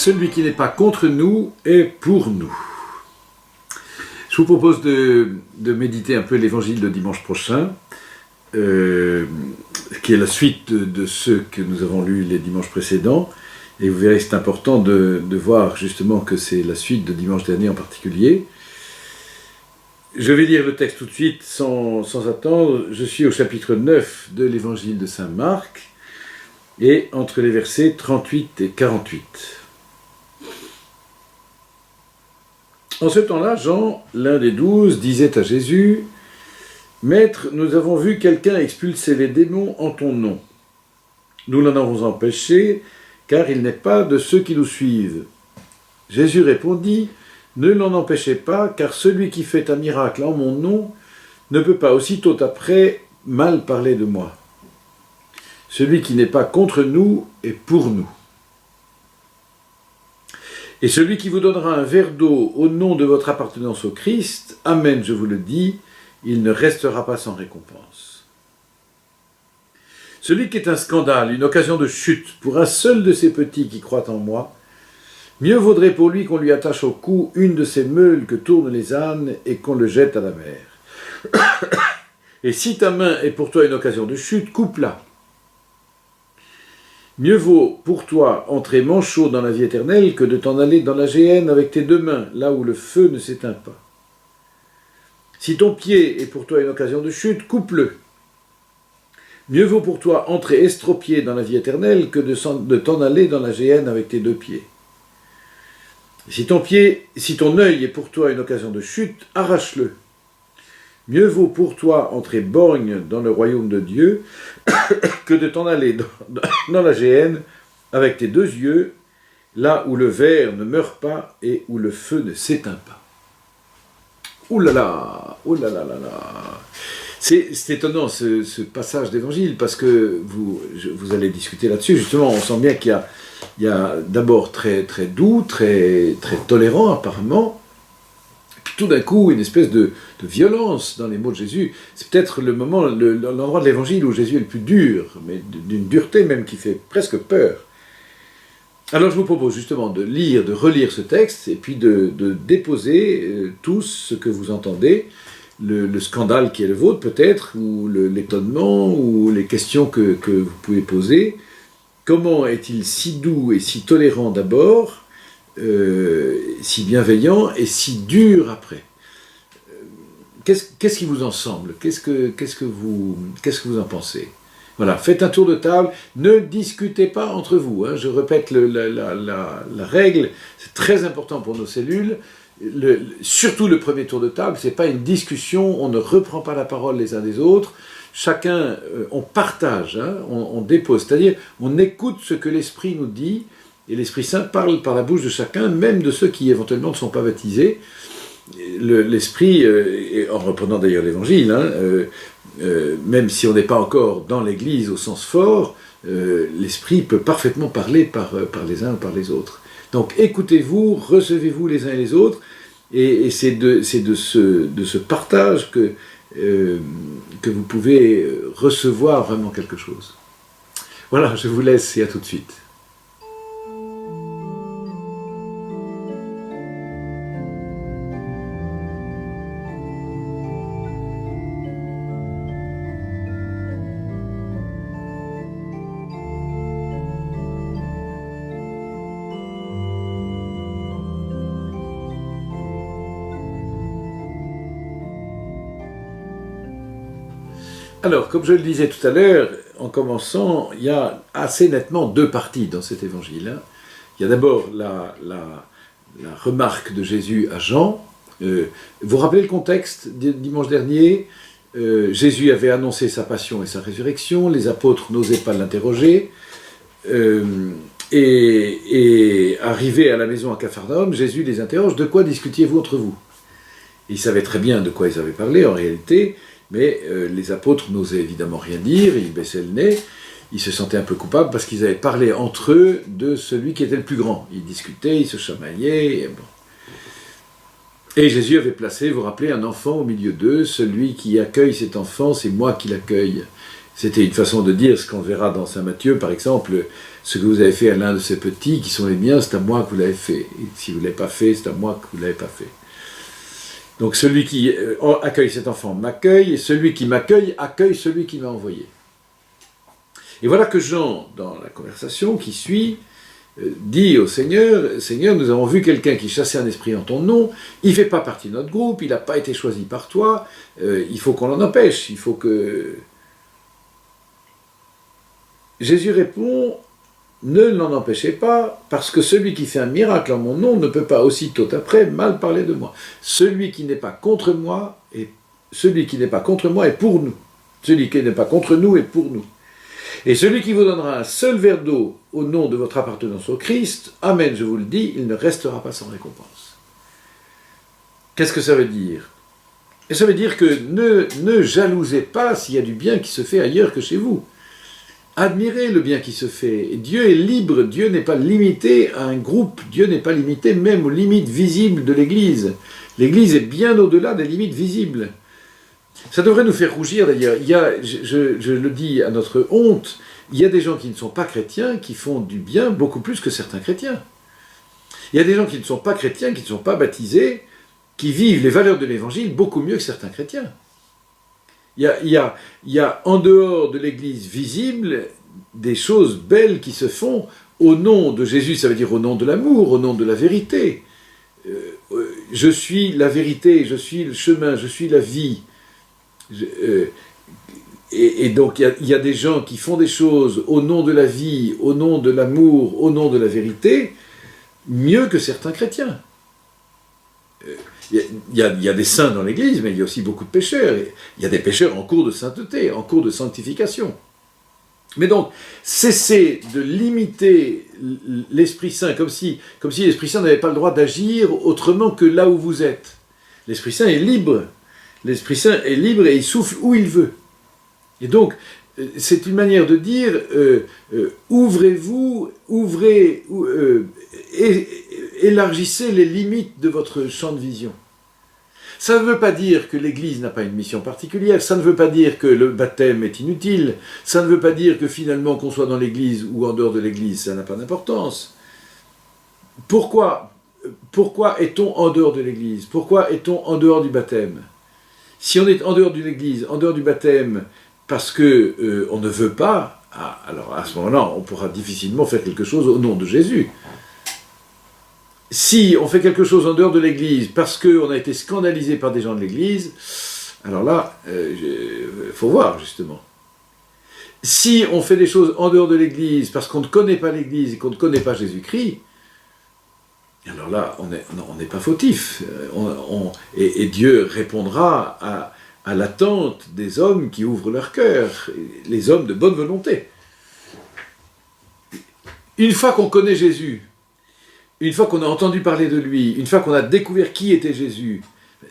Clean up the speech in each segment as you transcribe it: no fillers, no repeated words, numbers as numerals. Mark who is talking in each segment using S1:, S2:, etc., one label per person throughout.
S1: Celui qui n'est pas contre nous est pour nous. Je vous propose de méditer un peu l'évangile de dimanche prochain, qui est la suite de ceux que nous avons lus les dimanches précédents. Et vous verrez que c'est important de voir justement que c'est la suite de dimanche dernier en particulier. Je vais lire le texte tout de suite sans attendre. Je suis au chapitre 9 de l'évangile de saint Marc, et entre les versets 38 et 48. En ce temps-là, Jean, l'un des 12, disait à Jésus : « Maître, nous avons vu quelqu'un expulser les démons en ton nom. Nous l'en avons empêché, car il n'est pas de ceux qui nous suivent. » Jésus répondit : « Ne l'en empêchez pas, car celui qui fait un miracle en mon nom ne peut pas aussitôt après mal parler de moi. Celui qui n'est pas contre nous est pour nous. Et celui qui vous donnera un verre d'eau au nom de votre appartenance au Christ, amen, je vous le dis, il ne restera pas sans récompense. Celui qui est un scandale, une occasion de chute pour un seul de ces petits qui croient en moi, mieux vaudrait pour lui qu'on lui attache au cou une de ces meules que tournent les ânes et qu'on le jette à la mer. Et si ta main est pour toi une occasion de chute, coupe-la. Mieux vaut pour toi entrer manchot dans la vie éternelle que de t'en aller dans la géhenne avec tes deux mains, là où le feu ne s'éteint pas. Si ton pied est pour toi une occasion de chute, coupe-le. Mieux vaut pour toi entrer estropié dans la vie éternelle que de t'en aller dans la géhenne avec tes deux pieds. Si ton œil est pour toi une occasion de chute, arrache-le. Mieux vaut pour toi entrer borgne dans le royaume de Dieu que de t'en aller dans la géhenne avec tes deux yeux, là où le ver ne meurt pas et où le feu ne s'éteint pas. Ouh là là, ouh là là là là. C'est étonnant ce passage d'évangile parce que vous allez discuter là-dessus. Justement, on sent bien qu'il y a d'abord très, très doux, très, très tolérant apparemment. Tout d'un coup, une espèce de violence dans les mots de Jésus. C'est peut-être le moment, l'endroit de l'évangile où Jésus est le plus dur, mais d'une dureté même qui fait presque peur. Alors je vous propose justement de lire, de relire ce texte, et puis de déposer tous ce que vous entendez, le scandale qui est le vôtre peut-être, ou l'étonnement, ou les questions que vous pouvez poser. Comment est-il si doux et si tolérant d'abord, si bienveillant et si dur après. Qu'est-ce qui vous en semble ? Qu'est-ce que vous en pensez ? Voilà, faites un tour de table, ne discutez pas entre vous. Hein. Je répète la règle, c'est très important pour nos cellules. Surtout le premier tour de table, c'est pas une discussion, on ne reprend pas la parole les uns des autres. Chacun, on partage, hein, on dépose, c'est-à-dire on écoute ce que l'Esprit nous dit. Et l'Esprit Saint parle par la bouche de chacun, même de ceux qui éventuellement ne sont pas baptisés. L'Esprit, en reprenant d'ailleurs l'Évangile, hein, même si on n'est pas encore dans l'Église au sens fort, l'Esprit peut parfaitement parler par les uns ou par les autres. Donc écoutez-vous, recevez-vous les uns et les autres, et c'est de ce partage que vous pouvez recevoir vraiment quelque chose. Voilà, je vous laisse et à tout de suite. Alors, comme je le disais tout à l'heure, en commençant, il y a assez nettement deux parties dans cet évangile. Hein. Il y a d'abord la remarque de Jésus à Jean. Vous vous rappelez le contexte dimanche dernier ? Jésus avait annoncé sa passion et sa résurrection, les apôtres n'osaient pas l'interroger, et arrivé à la maison à Capharnaüm, Jésus les interroge : « De quoi discutiez-vous entre vous ?» Ils savaient très bien de quoi ils avaient parlé en réalité, mais les apôtres n'osaient évidemment rien dire, ils baissaient le nez, ils se sentaient un peu coupables parce qu'ils avaient parlé entre eux de celui qui était le plus grand. Ils discutaient, ils se chamaillaient, et bon. Et Jésus avait placé, vous vous rappelez, un enfant au milieu d'eux, celui qui accueille cet enfant, c'est moi qui l'accueille. C'était une façon de dire ce qu'on verra dans Saint Matthieu, par exemple, ce que vous avez fait à l'un de ces petits qui sont les miens, c'est à moi que vous l'avez fait. Et si vous ne l'avez pas fait, c'est à moi que vous ne l'avez pas fait. Donc celui qui accueille cet enfant m'accueille, et celui qui m'accueille accueille celui qui m'a envoyé. Et voilà que Jean, dans la conversation qui suit, dit au Seigneur, « Seigneur, nous avons vu quelqu'un qui chassait un esprit en ton nom, il ne fait pas partie de notre groupe, il n'a pas été choisi par toi, il faut qu'on l'en empêche, il faut que... » Jésus répond, « Ne l'en empêchez pas, parce que celui qui fait un miracle en mon nom ne peut pas aussitôt après mal parler de moi. Celui qui n'est pas contre moi est pour nous. Celui qui n'est pas contre nous est pour nous. Et celui qui vous donnera un seul verre d'eau au nom de votre appartenance au Christ, amen, je vous le dis, il ne restera pas sans récompense. » Qu'est-ce que ça veut dire? Et ça veut dire que ne jalousez pas s'il y a du bien qui se fait ailleurs que chez vous. Admirez le bien qui se fait. Et Dieu est libre, Dieu n'est pas limité à un groupe, Dieu n'est pas limité même aux limites visibles de l'Église. L'Église est bien au-delà des limites visibles. Ça devrait nous faire rougir d'ailleurs. Je le dis à notre honte, il y a des gens qui ne sont pas chrétiens qui font du bien beaucoup plus que certains chrétiens. Il y a des gens qui ne sont pas chrétiens, qui ne sont pas baptisés, qui vivent les valeurs de l'Évangile beaucoup mieux que certains chrétiens. Il y a en dehors de l'Église visible des choses belles qui se font au nom de Jésus, ça veut dire au nom de l'amour, au nom de la vérité. Je suis la vérité, je suis le chemin, je suis la vie. Et donc il y a des gens qui font des choses au nom de la vie, au nom de l'amour, au nom de la vérité, mieux que certains chrétiens. Il y a des saints dans l'Église, mais il y a aussi beaucoup de pécheurs. Il y a des pécheurs en cours de sainteté, en cours de sanctification. Mais donc, cessez de limiter l'Esprit Saint, comme si l'Esprit Saint n'avait pas le droit d'agir autrement que là où vous êtes. L'Esprit Saint est libre. L'Esprit Saint est libre et il souffle où il veut. Et donc, c'est une manière de dire, ouvrez-vous, élargissez les limites de votre champ de vision. Ça ne veut pas dire que l'Église n'a pas une mission particulière, ça ne veut pas dire que le baptême est inutile, ça ne veut pas dire que finalement qu'on soit dans l'Église ou en dehors de l'Église, ça n'a pas d'importance. Pourquoi est-on en dehors de l'Église? Pourquoi est-on en dehors du baptême? Si on est en dehors de l'Église, en dehors du baptême, parce que on ne veut pas, alors à ce moment-là, on pourra difficilement faire quelque chose au nom de Jésus. Si on fait quelque chose en dehors de l'Église parce qu'on a été scandalisé par des gens de l'Église, alors là, faut voir justement. Si on fait des choses en dehors de l'Église parce qu'on ne connaît pas l'Église et qu'on ne connaît pas Jésus-Christ, alors là, on n'est pas fautif. Et Dieu répondra à l'attente des hommes qui ouvrent leur cœur, les hommes de bonne volonté. Une fois qu'on connaît Jésus, une fois qu'on a entendu parler de lui, une fois qu'on a découvert qui était Jésus,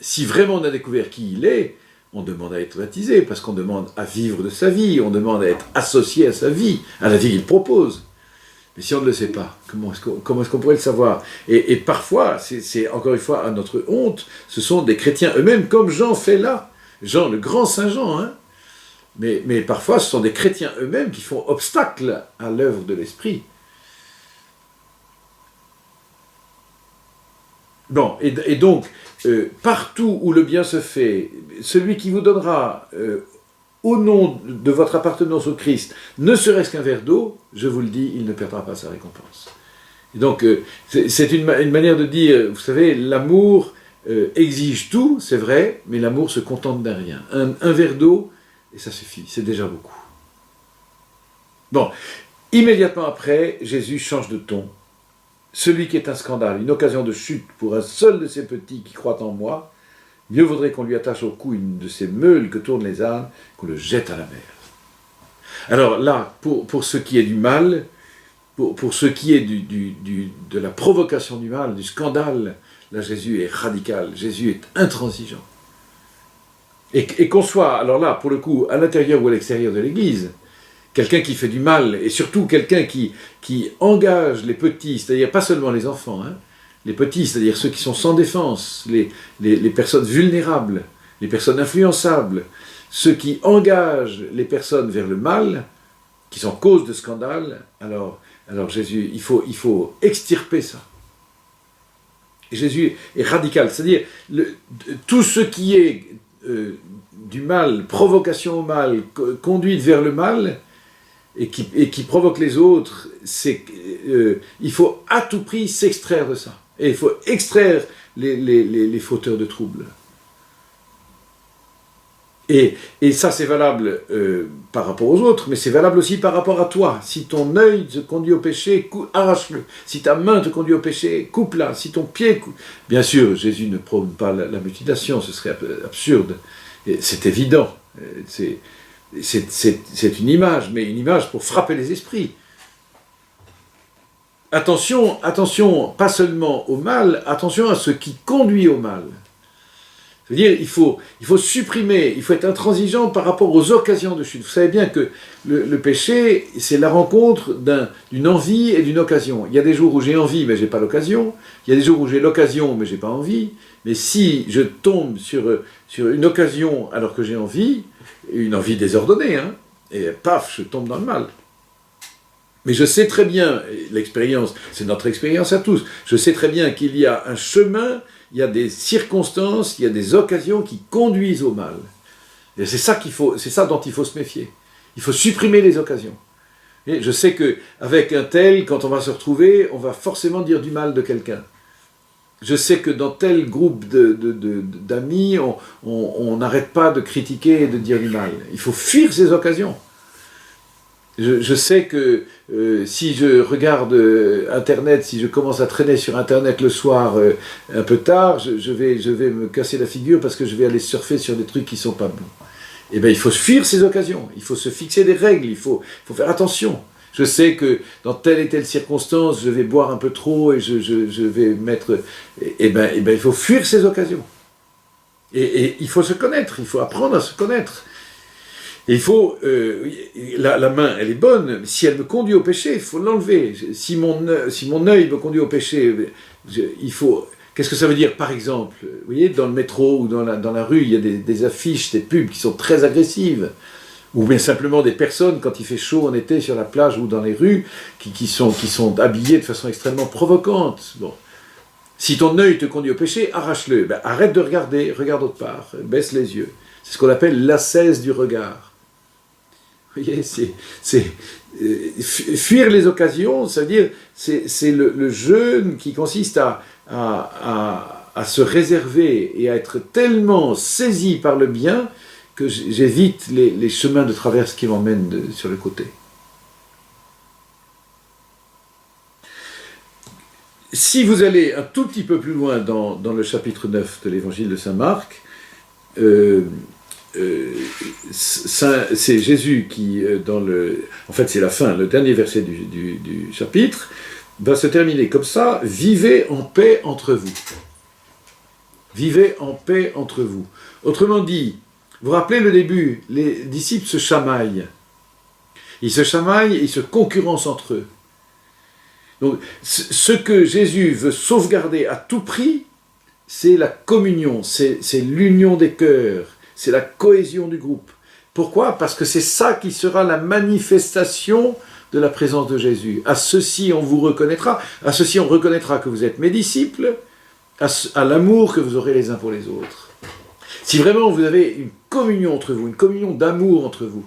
S1: si vraiment on a découvert qui il est, on demande à être baptisé, parce qu'on demande à vivre de sa vie, on demande à être associé à sa vie, à la vie qu'il propose. Mais si on ne le sait pas, comment est-ce qu'on pourrait le savoir? Et parfois, c'est encore une fois à notre honte, ce sont des chrétiens eux-mêmes, comme Jean fait là. Jean, le grand Saint Jean, hein. Mais parfois, ce sont des chrétiens eux-mêmes qui font obstacle à l'œuvre de l'Esprit. Bon, et donc, partout où le bien se fait, celui qui vous donnera, au nom de votre appartenance au Christ, ne serait-ce qu'un verre d'eau, je vous le dis, il ne perdra pas sa récompense. Et donc, c'est une manière de dire, vous savez, l'amour exige tout, c'est vrai, mais l'amour se contente d'un rien. Un verre d'eau, et ça suffit, c'est déjà beaucoup. Bon, immédiatement après, Jésus change de ton. Celui qui est un scandale, une occasion de chute pour un seul de ces petits qui croient en moi, mieux vaudrait qu'on lui attache au cou une de ces meules que tournent les ânes, qu'on le jette à la mer. Alors là, pour ce qui est du mal, pour ce qui est de la provocation du mal, du scandale, là Jésus est radical, Jésus est intransigeant. Et qu'on soit, alors là, pour le coup, à l'intérieur ou à l'extérieur de l'Église, quelqu'un qui fait du mal, et surtout quelqu'un qui engage les petits, c'est-à-dire pas seulement les enfants, hein, les petits, c'est-à-dire ceux qui sont sans défense, les personnes vulnérables, les personnes influençables, ce qui engage les personnes vers le mal, qui sont cause de scandale, alors Jésus, il faut extirper ça. Et Jésus est radical, c'est-à-dire tout ce qui est du mal, provocation au mal, conduite vers le mal, et qui provoque les autres, il faut à tout prix s'extraire de ça. Et il faut extraire les fauteurs de troubles. Et ça, c'est valable par rapport aux autres, mais c'est valable aussi par rapport à toi. Si ton œil te conduit au péché, arrache-le. Si ta main te conduit au péché, coupe-la. Si ton pied... Bien sûr, Jésus ne prône pas la mutilation, ce serait absurde. Et c'est évident. C'est une image, mais une image pour frapper les esprits. Attention, pas seulement au mal, attention à ce qui conduit au mal. C'est-à-dire, il faut supprimer, il faut être intransigeant par rapport aux occasions de chute. Vous savez bien que le péché, c'est la rencontre d'une envie et d'une occasion. Il y a des jours où j'ai envie, mais je n'ai pas l'occasion. Il y a des jours où j'ai l'occasion, mais je n'ai pas envie. Mais si je tombe sur une occasion alors que j'ai envie, une envie désordonnée, hein, et paf, je tombe dans le mal. Mais je sais très bien, l'expérience, c'est notre expérience à tous, je sais très bien qu'il y a un chemin, il y a des circonstances, il y a des occasions qui conduisent au mal. Et c'est ça dont il faut se méfier. Il faut supprimer les occasions. Et je sais qu'avec un tel, quand on va se retrouver, on va forcément dire du mal de quelqu'un. Je sais que dans tel groupe d'amis, on n'arrête pas de critiquer et de dire du mal. Il faut fuir ces occasions. Je sais que si je regarde Internet, si je commence à traîner sur Internet le soir un peu tard, je vais me casser la figure parce que je vais aller surfer sur des trucs qui ne sont pas bons. Eh bien, il faut fuir ces occasions, il faut se fixer des règles, il faut faire attention. Je sais que dans telle et telle circonstance, je vais boire un peu trop et je vais mettre... Eh bien, il faut fuir ces occasions. Et il faut se connaître, il faut apprendre à se connaître. Et il faut... la main, elle est bonne, si elle me conduit au péché, il faut l'enlever. Si mon œil me conduit au péché, il faut... Qu'est-ce que ça veut dire, par exemple? Vous voyez, dans le métro ou dans la rue, il y a des affiches, des pubs qui sont très agressives. Ou bien simplement des personnes, quand il fait chaud en été sur la plage ou dans les rues, qui sont habillées de façon extrêmement provocante. Bon. Si ton œil te conduit au péché, arrache-le. Ben, arrête de regarder, regarde autre part, baisse les yeux. C'est ce qu'on appelle l'ascèse du regard. Vous voyez, fuir les occasions, c'est-à-dire, c'est le jeûne qui consiste à se réserver et à être tellement saisi par le bien que j'évite les chemins de traverse qui m'emmènent sur le côté. Si vous allez un tout petit peu plus loin dans le chapitre 9 de l'évangile de saint Marc, c'est Jésus qui, en fait c'est la fin, le dernier verset du chapitre, va se terminer comme ça: « Vivez en paix entre vous. » Vivez en paix entre vous. Autrement dit, vous vous rappelez le début, les disciples se chamaillent. Ils se chamaillent et ils se concurrencent entre eux. Donc, ce que Jésus veut sauvegarder à tout prix, c'est la communion, c'est l'union des cœurs, c'est la cohésion du groupe. Pourquoi? Parce que c'est ça qui sera la manifestation de la présence de Jésus. À ceci, on vous reconnaîtra. À ceci, on reconnaîtra que vous êtes mes disciples, à l'amour que vous aurez les uns pour les autres. Si vraiment vous avez une communion entre vous, une communion d'amour entre vous,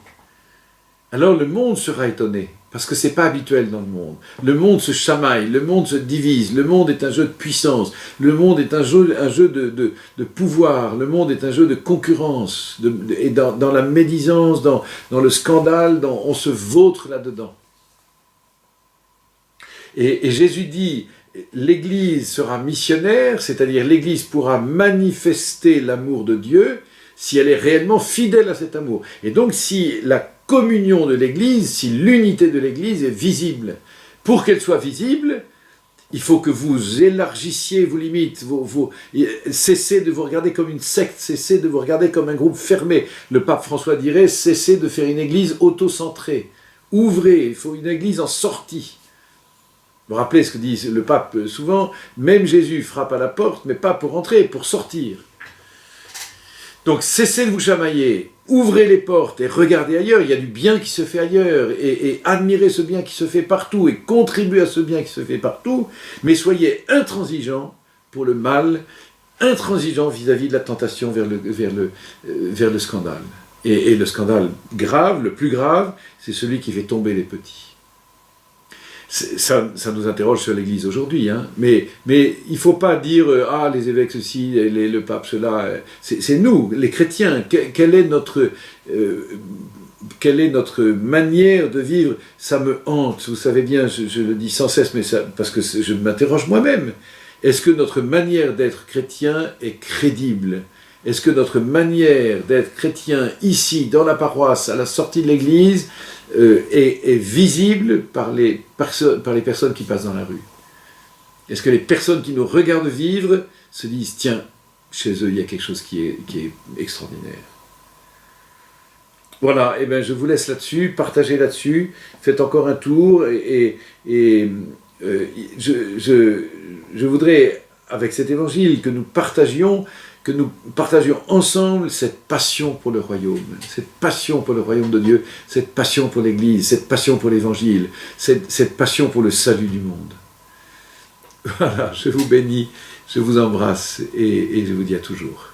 S1: alors le monde sera étonné, parce que ce n'est pas habituel dans le monde. Le monde se chamaille, le monde se divise, le monde est un jeu de puissance, le monde est un jeu de pouvoir, le monde est un jeu de concurrence, et dans la médisance, dans le scandale, on se vautre là-dedans. Et Jésus dit, l'Église sera missionnaire, c'est-à-dire l'Église pourra manifester l'amour de Dieu si elle est réellement fidèle à cet amour. Et donc si la communion de l'Église, si l'unité de l'Église est visible. Pour qu'elle soit visible, il faut que vous élargissiez vos limites, cessez de vous regarder comme une secte, cessez de vous regarder comme un groupe fermé. Le pape François dirait, cessez de faire une Église auto-centrée. Ouvrez, il faut une Église en sortie. Vous vous rappelez ce que dit le pape souvent, même Jésus frappe à la porte, mais pas pour entrer, pour sortir. Donc cessez de vous chamailler, ouvrez les portes et regardez ailleurs, il y a du bien qui se fait ailleurs, et admirez ce bien qui se fait partout, et contribuez à ce bien qui se fait partout, mais soyez intransigeants pour le mal, intransigeants vis-à-vis de la tentation vers le scandale. Et le scandale grave, le plus grave, c'est celui qui fait tomber les petits. Ça nous interroge sur l'Église aujourd'hui, hein. Mais il ne faut pas dire « Ah, les évêques ceci, le pape cela ». C'est nous, les chrétiens. Quelle est notre manière de vivre? Ça me hante, vous savez bien, je le dis sans cesse, mais parce que je m'interroge moi-même. Est-ce que notre manière d'être chrétien est crédible? Est-ce que notre manière d'être chrétien ici, dans la paroisse, à la sortie de l'église, est visible par les personnes qui passent dans la rue? Est-ce que les personnes qui nous regardent vivre se disent « Tiens, chez eux, il y a quelque chose qui est extraordinaire ». Voilà, et bien je vous laisse là-dessus, partagez là-dessus, faites encore un tour, je voudrais, avec cet évangile, que nous partagions ensemble cette passion pour le royaume de Dieu, cette passion pour l'Église, cette passion pour l'Évangile, cette passion pour le salut du monde. Voilà, je vous bénis, je vous embrasse et je vous dis à toujours.